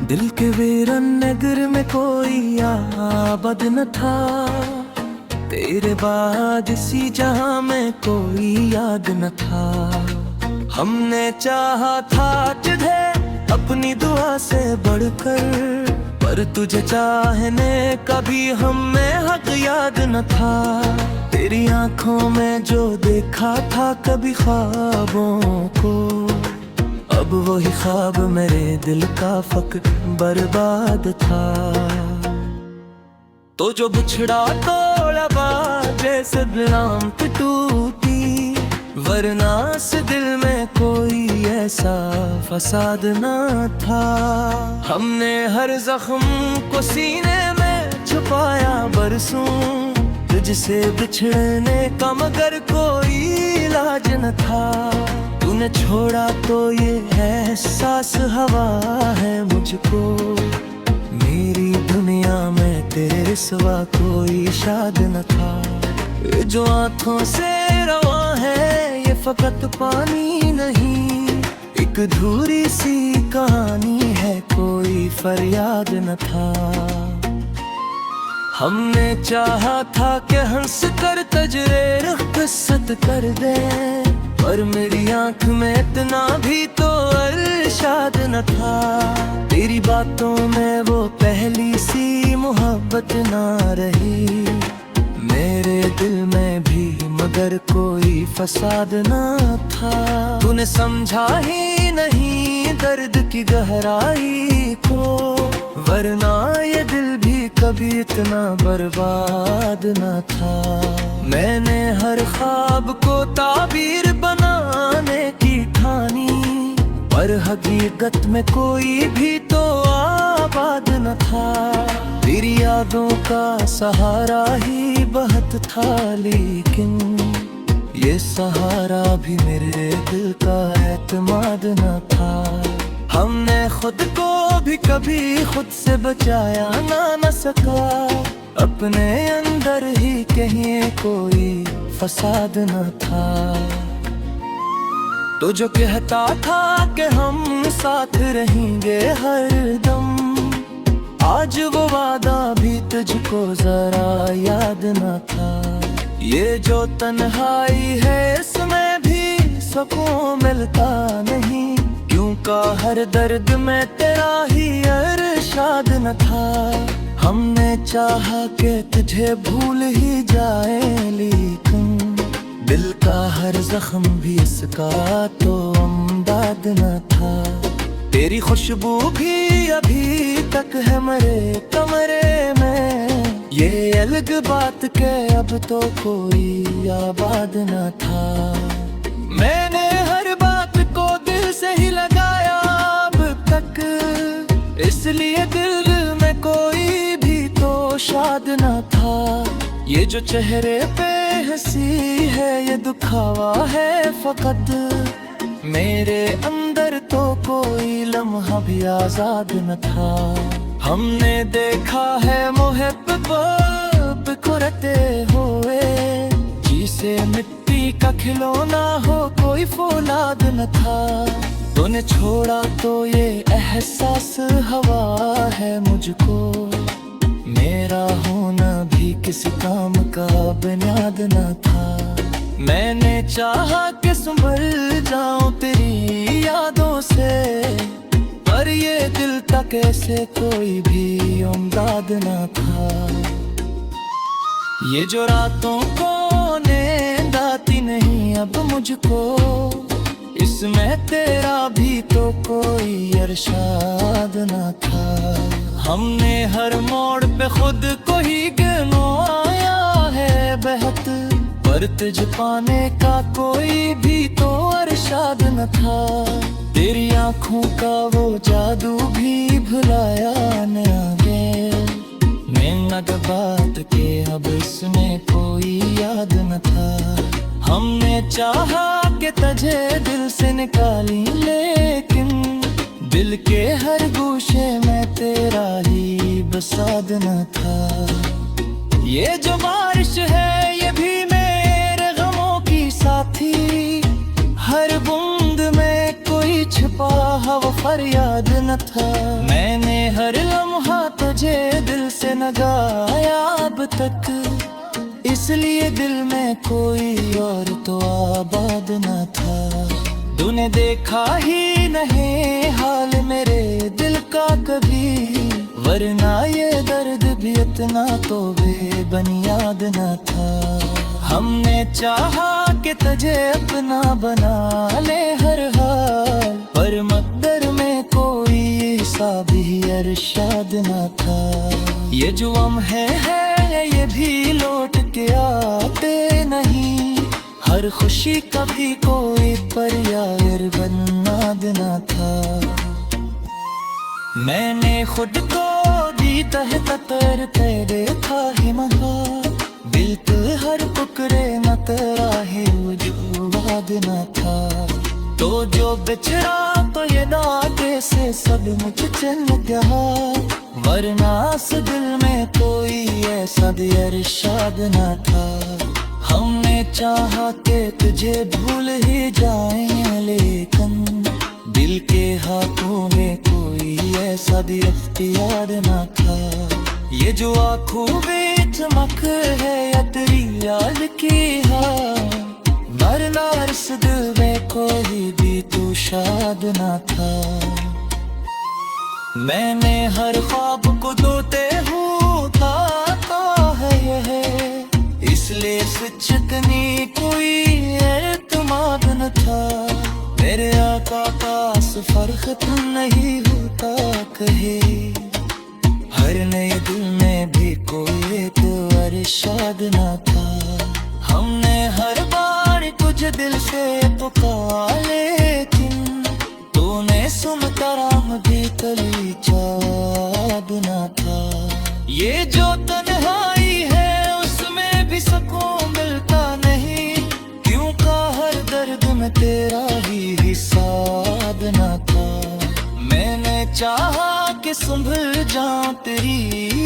दिल के वीरन नगर में कोई आबाद न था, तेरे बाद इसी जहां में कोई याद न था। हमने चाहा था तुझे अपनी दुआ से बढ़कर, पर तुझे चाहने का भी हमें हक याद न था। तेरी आंखों में जो देखा था कभी ख्वाबों को, अब वही ख्वाब मेरे दिल का फक बर्बाद था। तो जो बिछड़ा तोड़ा जैसे दिलाम की टूटी, वरना से दिल में कोई ऐसा फसाद ना था। हमने हर जख्म को सीने में छुपाया बरसों, तुझसे बिछड़ने का मगर कोई इलाज न था। तूने छोड़ा तो ये एहसास हवा है मुझको, मेरी दुनिया में तेरे सिवा कोई शाद न था। ये जो आँखों से रवा है ये फकत पानी नहीं, एक अधूरी सी कहानी है कोई फरियाद न था। हमने चाहा था कि हंस कर तजरे रुख किस्सत कर दे, पर मेरी आंख में इतना भी तो अरशाद न था। तेरी बातों में वो पहली सी मोहब्बत ना रही, मेरे दिल में भी मगर कोई फसाद ना था। तूने समझा ही नहीं दर्द की गहराई को, वरना ये दिल भी कभी इतना बर्बाद न था। मैंने हर ख्वाब को ताबीर बनाने की ठानी, पर हकीकत में कोई भी तो आबाद न था। तेरी यादों का सहारा ही बहुत था, लेकिन ये सहारा भी मेरे दिल का एतमाद न था। हमने खुद को भी कभी खुद से बचाया ना न सका, अपने अंदर ही कहीं कोई फसाद न था। तो जो कहता था कि हम साथ रहेंगे हर दम, आज वो वादा भी तुझको जरा याद न था। ये जो तन्हाई है इसमें भी सुकून मिलता नहीं, क्यों का हर दर्द में तेरा ही अरशाद न था। हमने चाहा कि तुझे भूल ही जाए, लेकिन दिल का हर जख्म भी इसका तो अमदाद न था। तेरी खुशबू भी अभी तक है मेरे कमरे में, ये अलग बात के अब तो कोई आबाद न था। मैंने हर बात को दिल से ही लगाया अब तक, इसलिए दिल में कोई भी तो शाद न था। ये जो चेहरे पे हंसी है ये दुखावा है फकत, मेरे अंदर तो कोई लम्हा भी आजाद न था। हमने देखा है मुहब्बत बिखरते हुए, जिसे मिट्टी का खिलौना हो कोई फौलाद न था। तूने छोड़ा तो ये एहसास हवा है मुझको, मेरा होना भी किसी काम का बुनियाद न था। मैंने चाहा कि संभल जाऊं तेरी यादों से, पर ये दिल तक ऐसे कोई भी उम्मीद न था। ये जो रातों को नींद आती नहीं अब मुझको, इसमें तेरा भी तो कोई अरशाद न था। हमने हर मोड़ पे खुद को ही गंवाया है बहुत, पर तुझ पाने का कोई भी तो अरशाद न था। तेरी आंखों का वो जादू भी भुलाया न आगे, मैं बात के अब इसमें कोई याद न था। हमने चाहा कि तुझे दिल से निकाली, लेकिन दिल के हर गोशे में तेरा ही बसाद न था। ये जो बारिश है ये भी मेरे गमों की साथी, हर बूंद में कोई छिपा हुआ फरियाद न था। मैंने न गाया अब तक, इसलिए दिल में कोई और तो आबाद न था। तूने देखा ही नहीं हाल मेरे दिल का कभी, वरना ये दर्द भी इतना तो बेबुनियाद न था। हमने चाहा कि तुझे अपना बना ले हर हाल, पर मकदर में कोई ऐसा भी अरशाद न था। ये जो हम है ये भी लौट के आते नहीं, हर खुशी कभी कोई पर यार बनाद न था। मैंने खुद को भी तहत करते देखा ही महा, दिल पे हर पुकरे न तेरा ही वजूद न था। तो जो बिछड़ा तो ये नाते से सब मुझ चल गया, वरना इस दिल में कोई ऐसा अरशाद न था। हमने चाहा कि तुझे भूल ही जाएं, लेकिन दिल के हाथों में कोई ऐसा भी इख्तियार न था। ये जो आँखों में चमक है या तेरी याद की है, मरना इस दिल में कोई भी तू शाद न था। मैंने हर ख्वाब को धोते हुए था है यह, इसलिए सचकनी कोई एतमाद न था। मेरे आका पास फर्क तो नहीं होता कहे, हर नए दिल में भी कोई एक अरशाद न था। हमने हर बार कुछ दिल से पुकारा, लेकिन तूने सुन कराम भी कली चाद न था। ये जो तन्हाई है उसमें भी सुकून मिलता नहीं, क्यों का हर दर्द में तेरा ही हिसाब न था। मैंने चाहा कि संभल जाऊं तेरी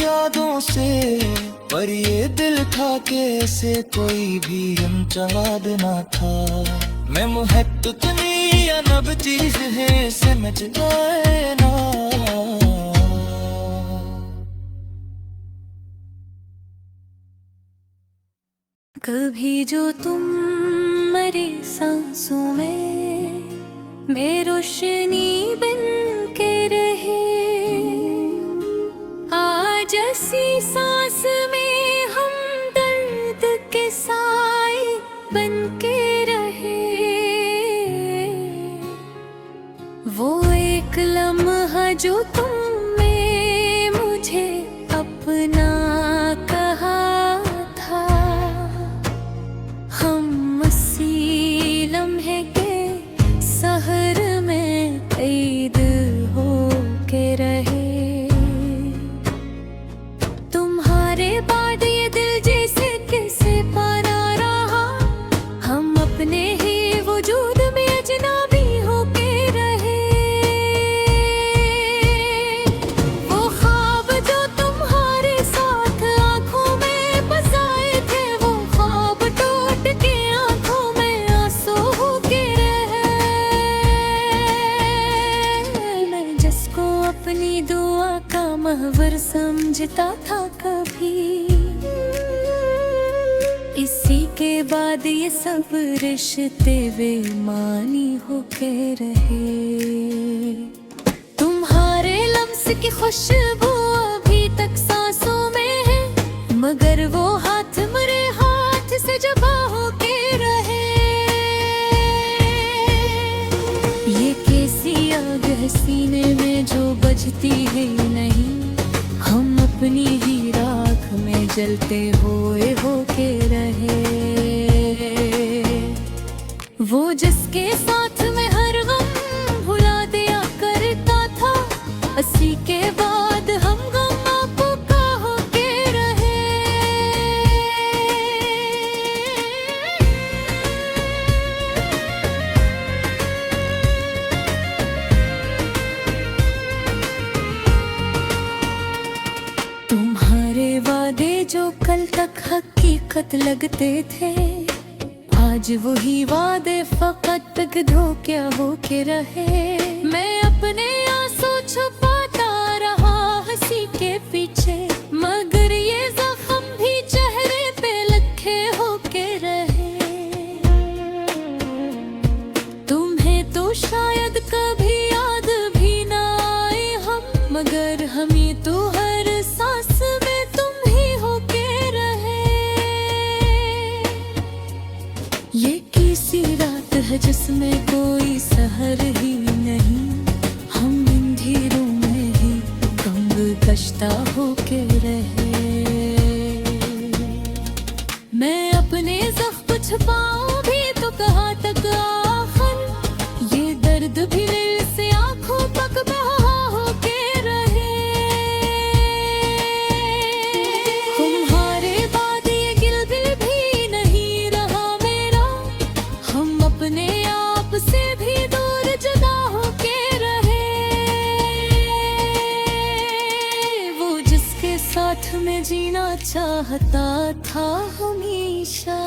यादों से, पर ये दिल था कि ऐसे कोई भी इम्तियाज न था। मैं मुहब्बत नहीं अनब चीज है समझ आए ना। कभी जो तुम मेरी सांसों में रोशनी बन के रहे, आज ऐसी सांस में हम दर्द के साए बन के रहे। वो एक लम्हा जो तुमने मुझे अपना कहा था, हम उसी लम्हे के सहर में कैद हो के रहे। तुम्हारे बाद ये दिल जैसे किसे पाना रहा, हम अपने ही वजूद में अजनबी हो के रहे। वो ख्वाब जो तुम्हारे साथ आंखों में बसाए थे, वो ख्वाब टूट के आंखों में आंसू हो के रहे। मैं जिसको अपनी दुआ का महवर समझता था कभी, इसी के बाद ये सब रिश्ते बेमानी होके रहे। तुम्हारे लम्स की खुशबू अभी तक सांसों में है, मगर वो हाथ मेरे हाथ से जुदा होके रहे। ये कैसी आग है सीने में जो बजती है नहीं, हम अपनी ही राख में जलते हुए होके रहे। वो जिसके साथ में हर गम भुला दिया करता था, उसी के बाद हम गम आपका होके रहे। तुम्हारे वादे जो कल तक हकीकत लगते थे, आज वही वादे फकत धोखे होके रहे। मैं अपने आंसू छुपाता रहा हंसी के पीछे, मगर तो शायद कभी याद भी ना आए हम, मगर हमें तो हर सांस में तुम ही होके रहे। ये किसी रात है जिसमें कोई सहर ही नहीं, हम अंधेरों में ही गम कश्ता होके रहे। मैं अपने ज़ख्म छुपाऊं भी तो कहाँ तक आखिर, ये दर्द भी दिल से आंखों तक बहा होके रहे। तुम्हारे बाद ये गिल भी नहीं रहा मेरा, हम अपने आप से भी दूर जुदा होके रहे। वो जिसके साथ में जीना चाहता था हमेशा,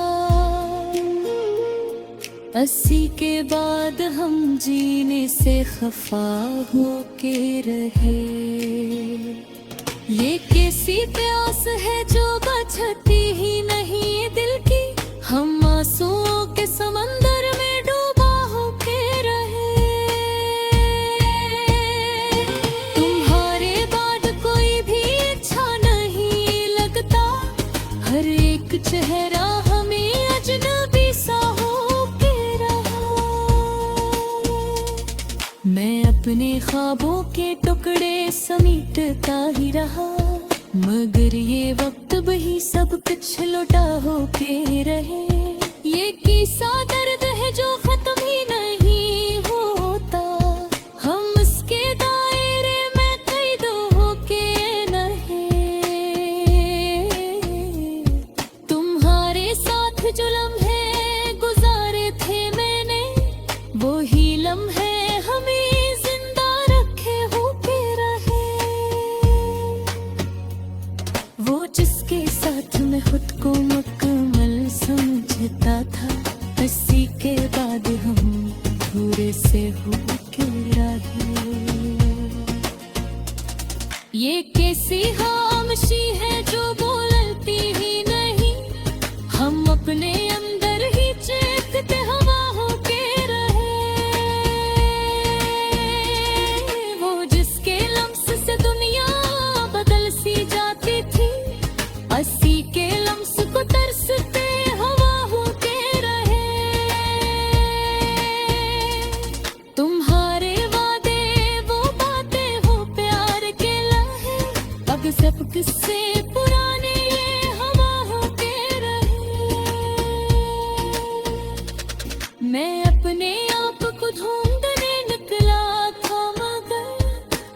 80 के बाद हम जीने से खफा होके रहे। ये कैसी प्यास है जो बुझती ही नहीं दिल की, हम आंसुओं के समंदर में डूबा होके रहे। तुम्हारे बाद कोई भी अच्छा नहीं लगता, हर एक चेहरा हमें अजनबी सा होके रहा। मैं अपने ख्वाबों के टुकड़े समेटता ही रहा, मगर ये वक्त भी सब कुछ लुटा होके रहे। ये किस्सा दर्द है जो खत्म ही नहीं होता, हम इसके दायरे में कैद होके नहीं। तुम्हारे साथ जो लम्हे गुजारे थे मैंने, वो ही लम्हे हमें जिंदा रखे होके रहे। वो जिसके साथ मैं खुद को मुकम्मल समझता था, 80 के बाद हम पूरे से होके रहे। ये कैसी खामोशी है जो बोलती ही नहीं, हम अपने अंदर ही चेखते हवा होके रहे। वो जिसके लम्स से दुनिया बदल सी जाती थी, 80 के लम्स को तरसते हवा होके रहे। तुम्हारे वादे वो बातें हो प्यार के लहे, अब सब किस्से पुराने ये हवा होके रहे। मैं अपने आप को ढूंढने निकला था, मगर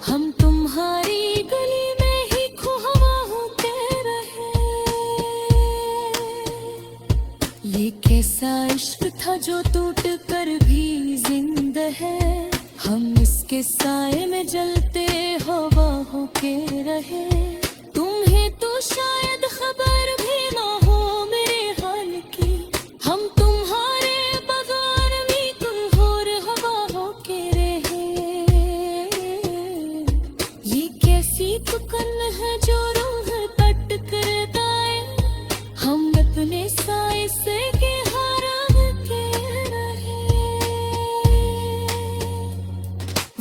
हम तुम्हारी गली में ही खो हवा होके रहे। ये कैसा इश्क था जो टूट कर भी जिंदा है, हम इसके साए में जलते हवा होके रहे। तुम्हें तो शायद खबर भी ना हो मेरे हाल की, हम तुम्हारे बगैर भी कोई और हवा होके रहे। ये कैसी तुकन है जो रूह तट करता है, हम अपने साए से के हरा के रहे।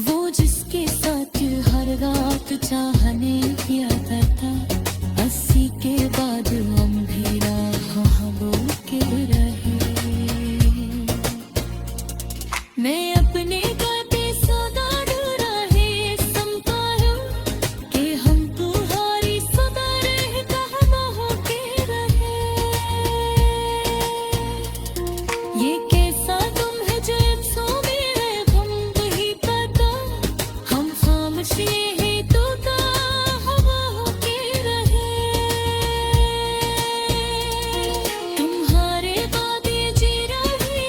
वो जिसके साथ हर रात चाहने की आदत था, 80 के बाद अंधेरा ख्वाबों के रहे। मैं अपने गाते सदा डरा है संपाया, कि हम तुम्हारी सदा रहता हवा होके रहे। ये कैसा तुम है जो अफसों में है हम वही पता, हम खामोशी है तो का हवा होके रहे। तुम्हारे बाद ये जी रहे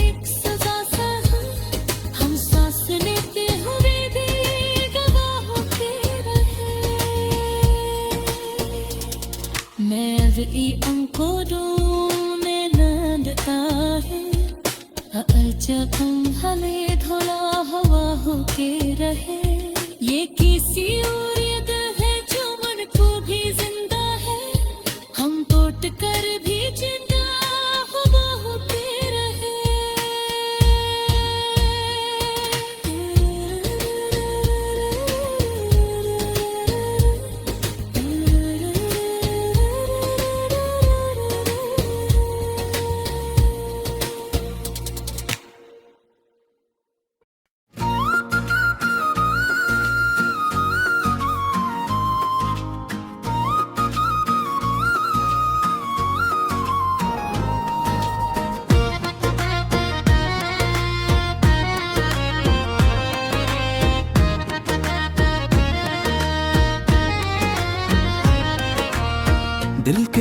एक सजा सा, हम सांस लेते हुए भी गवाह होके रहे। मैं अभी अंकुरों में लड़ता है, जब हमें धुला हवा होके रहे। ये किसी और याद है जो मन को भी जिंदा है, हम तोड़ कर भी जिंदा हवा होके रहे।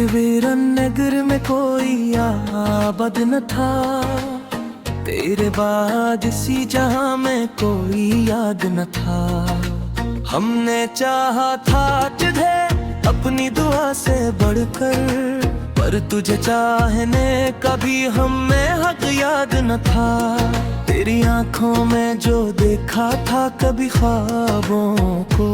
के वीरन नगर में कोई आबाद न था, तेरे बाद इसी जहां में कोई याद न था। हमने चाहा था तुझे अपनी दुआ से बढ़कर, पर तुझे चाहने का भी हमें हक याद न था। तेरी आंखों में जो देखा था कभी ख्वाबों को,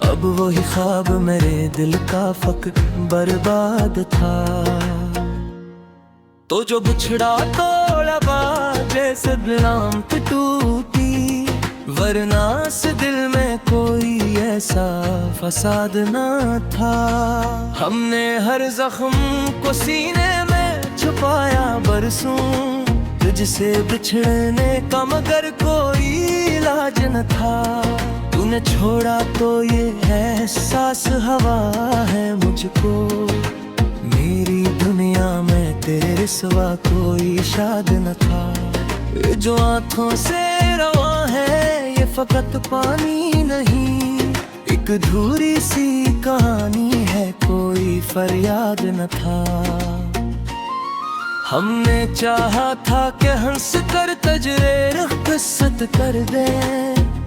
अब वही ख्वाब मेरे दिल का फक बर्बाद था। तो जो बिछड़ा तोड़ा बाजे से बिलामत टूटी, वरना से दिल में कोई ऐसा फसाद न था। हमने हर जख्म को सीने में छुपाया बरसों, तुझसे बिछड़ने का मगर कोई इलाज न था। तूने छोड़ा तो ये एहसास हवा है मुझको, मेरी दुनिया में तेरे सिवा कोई शाद न था। ये जो आंखों से रवा है ये फकत पानी नहीं, एक अधूरी सी कहानी है कोई फरियाद न था। हमने चाहा था कि हंस कर तजरे किस्सत कर दे,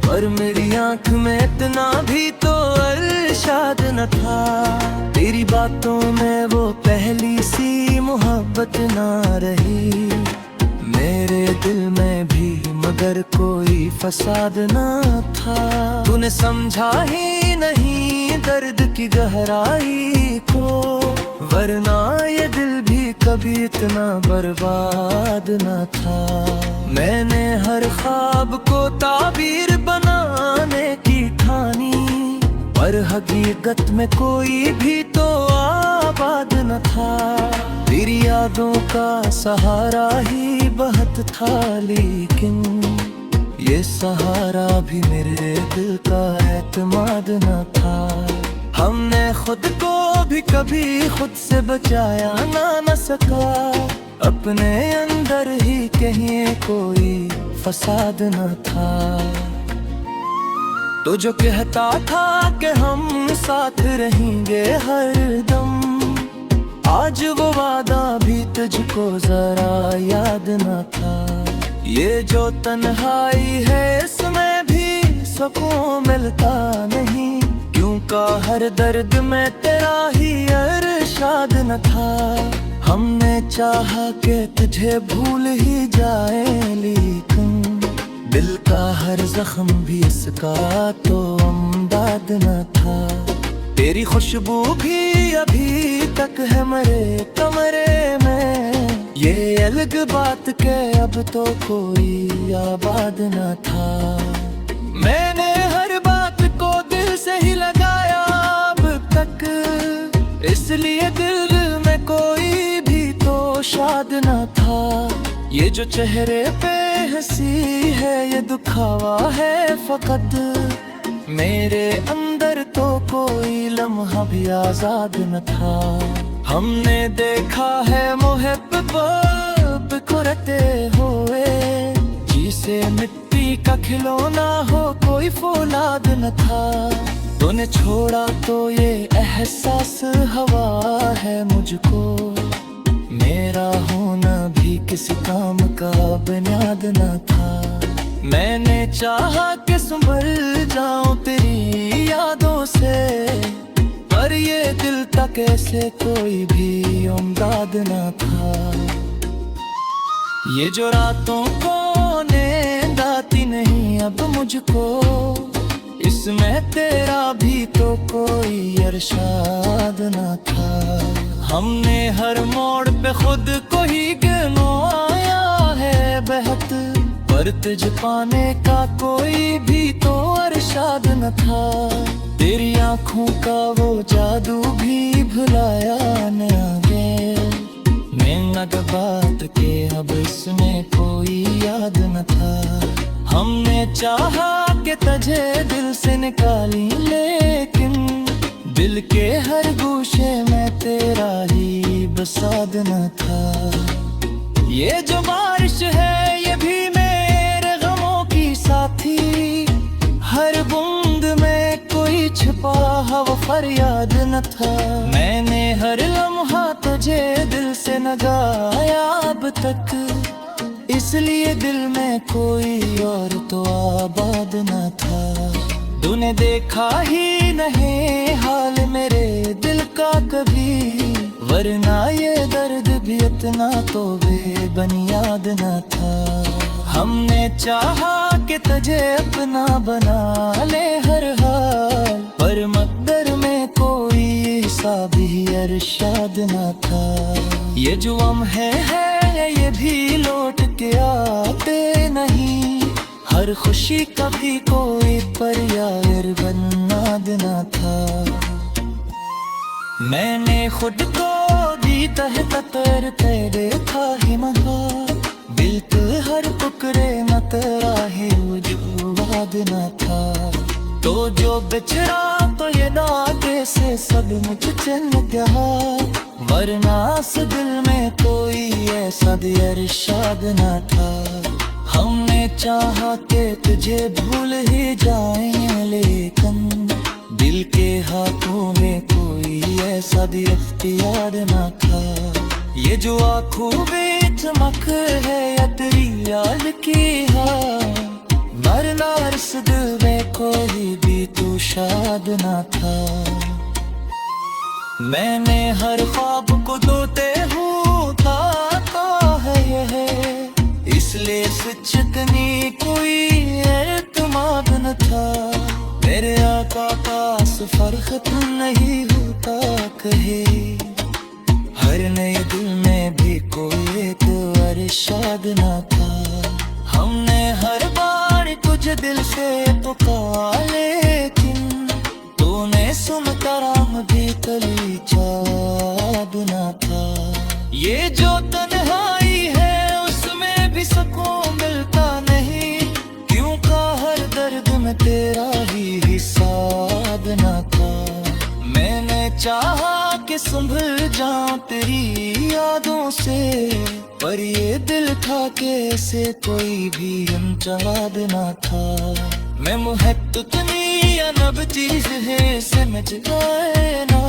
पर मेरी आंख में इतना भी तो अरशाद न था। तेरी बातों में वो पहली सी मोहब्बत ना रही, मेरे दिल में भी मगर कोई फसाद ना था। तूने समझा ही नहीं दर्द की गहराई को, वरना ये दिल भी कभी इतना बर्बाद न था। मैंने हर ख्वाब को ताबीर बनाने की ठानी, पर हकीकत में कोई भी तो आबाद न था। तेरी यादों का सहारा ही बहुत था, लेकिन ये सहारा भी मेरे दिल का एतमाद न था। हमने खुद को भी कभी खुद से बचाया ना न सका, अपने अंदर ही कहीं कोई फसाद न था। तो जो कहता था कि हम साथ रहेंगे हरदम, आज वो वादा भी तुझको जरा याद न था। ये जो तन्हाई है इसमें भी सुकून मिलता नहीं, क्यों का हर दर्द में तेरा ही अरशाद न था। हमने चाहा कि तुझे भूल ही जाए, लेकिन दिल का हर जख्म भी इसका तो अमदाद न था। तेरी खुशबू भी अभी तक है मेरे कमरे में, ये अलग बात के अब तो कोई आबाद न था। मैंने हर बात को दिल से ही लगाया अब तक, इसलिए दिल में कोई भी तो शाद न था। ये जो चेहरे पे हंसी है ये दुखावा है फकत, मेरे अंदर तो कोई लम्हा भी आजाद न था। हमने देखा है मोहब्बत को रहते हुए, जिसे मिट्टी का खिलौना हो कोई फौलाद न था। तूने छोड़ा तो ये एहसास हवा है मुझको, मेरा होना भी किसी काम का बुनियाद न था। मैंने चाहा कि संभल जाऊं तेरी यादों से, पर ये दिल तक ऐसे कोई भी उम्मीद न था। ये जो रातों को नींद आती नहीं अब मुझको, इसमें तेरा भी तो कोई अरशाद न था। हमने हर मोड़ पे खुद को ही गंवाया है बहुत, पर तुझ पाने का कोई भी तो अरशाद न था। तेरी आंखों का वो जादू भी भुलाया न आगे, मेहनत बात के अब इसमें कोई याद न था। हमने चाहा कि तुझे दिल से निकाली, लेकिन दिल के हर गोशे में तेरा ही बसाद न था। ये जो बारिश है ये भी मेरे गमों की साथी, हर बूंद में कोई छिपा हवा पर याद न था। मैंने हर लम्हा तुझे दिल से न गाया अब तक, इसलिए दिल में कोई और तो आबाद न था। तूने देखा ही नहीं हाल मेरे दिल का कभी, वरना ये दर्द भी इतना तो बेबुनियाद न था। हमने चाहा कि तुझे अपना बना ले हर हाल, पर मकदर में कोई हिसाब ही अरशाद न था। ये जो हम है ये भी लौट के आते नहीं, हर खुशी कभी कोई पर यार बनाद न था। मैंने खुद को भी तहत तैरते देखा ही महा, दिल तो हर टुकड़े न तेरा ही वजूद न था। तो जो बिछड़ा तो ये नाते से सब मुझ चल गया, वरना इस दिल में कोई ऐसा इरशाद न था। हमने चाहा कि तुझे भूल ही जाएं, लेकिन दिल के हाथों में कोई ऐसा भी इख्तियार न था। ये जो आँखों में चमक है या तेरी याद की हाँ, मरना इस दिल में कोई भी तू शाद न था। मैंने हर ख्वाब को धोते हूँ था है ये, इसलिए सचकनी कोई एतमाद न था। मेरे आका पास फर्क नहीं होता कहे, हर नए दिल में भी कोई एक अरशाद न था। हमने हर बार तुझे दिल से पुकारा, लेकिन तूने सुनता राम भी कली चाद न था। ये जो तन्हाई है उसमें भी सुकून मिलता नहीं, क्यों का हर दर्द में तेरा ही हिसाब न था। मैंने चाहा कि संभल जाऊं तेरी यादों से, पर ये दिल था कि ऐसे कोई भी अनचाद न था। मैं मुहब्बत नहीं अनब चीज है समझ आए ना।